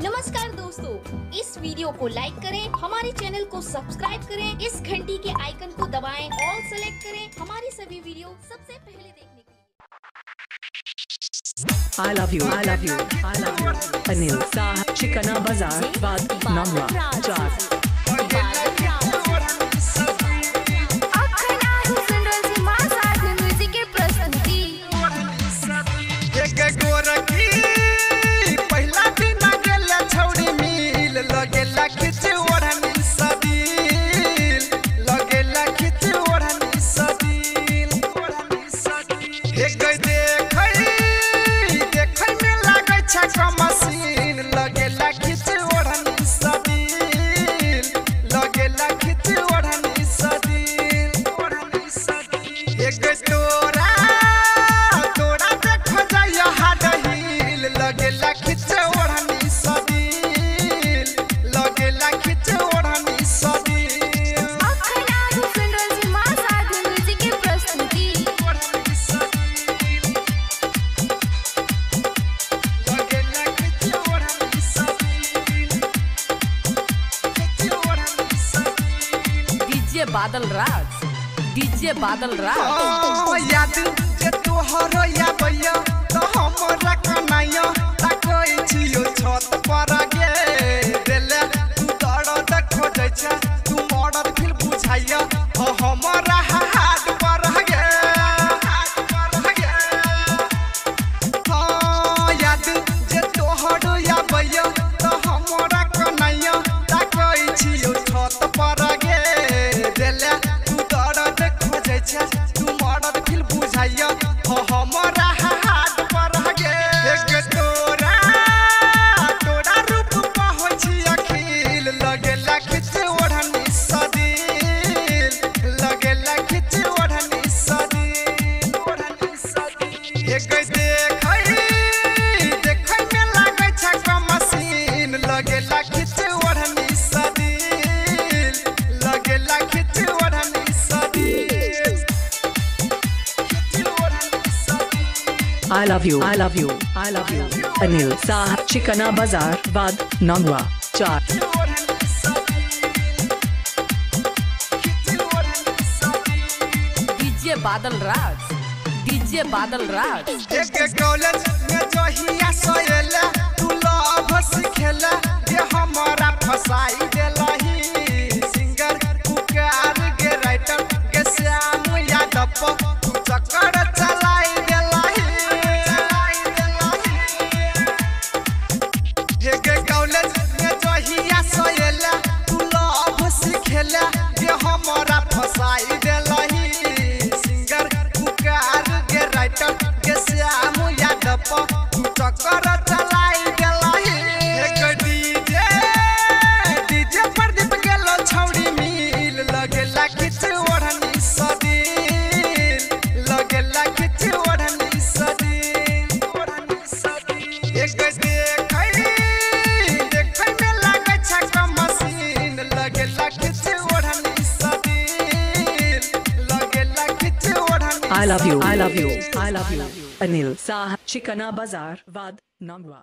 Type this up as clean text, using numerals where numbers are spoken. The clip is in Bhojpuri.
नमस्कार दोस्तों, इस वीडियो को लाइक करें, हमारे चैनल को सब्सक्राइब करें, इस घंटी के आइकन को दबाएं, ऑल सेलेक्ट करें हमारी सभी वीडियो सबसे पहले देखने के लिए। I love you, I love you, I love you. Anil Sah, Chikana Bazaar, Vad, Namra, Char. DJ Badal Raj याद जे तोहर या भैया तो हमरा कनाया ताकई छियो छत पर गे देले तू दड़ देखो जाइ छ तू मर्डर फिल बुझाइया हमरा हाथ पर गे याद जे तोहर या भैया तो हमरा कनाया ताकई छियो छत पर गे देले तू मर्डर फिल बुझाइया हमरा हाथ पर गे तोरा रूप पर होइ छी अखिल लगेला खिच ओढ़नी सदिल लगेला खिच ओढ़नी सदिल एक देखै में लागै छ कमसीन लगेला खिच ओढ़नी सदिल लगेला खिच ओढ़नी सदिल। I love you, I love you, I love you. Anil Sah, Chikana Bazaar, Vad, Namra, Char. DJ Badal Raj एक कॉलेज में जहिया सोएला तू लव सिखेला ये हमरा फसाई देलही सिंगर पुकार के राइटर के श्याम यादव तू चक्कर चलाई देलही एक कॉलेज में जहिया सोएला तू लव सिखेला ये हमरा फसाई देलही सिंगर पुकार के राइटर के श्याम यादव तू चक्कर चलाई देलही एक डीजे प्रदीप गेलो छौड़ी मिल लगेला खिच ओढ़नी सदिल लगेला खिच ओढ़नी सदिल एक देखै में लागै छ कमसीन लगेला खिच ओढ़नी सदिल लगेला खिच ओढ़नी। I love you, I love you, I love you. Anil Sah, Chikana Bazaar, Vad, Namra.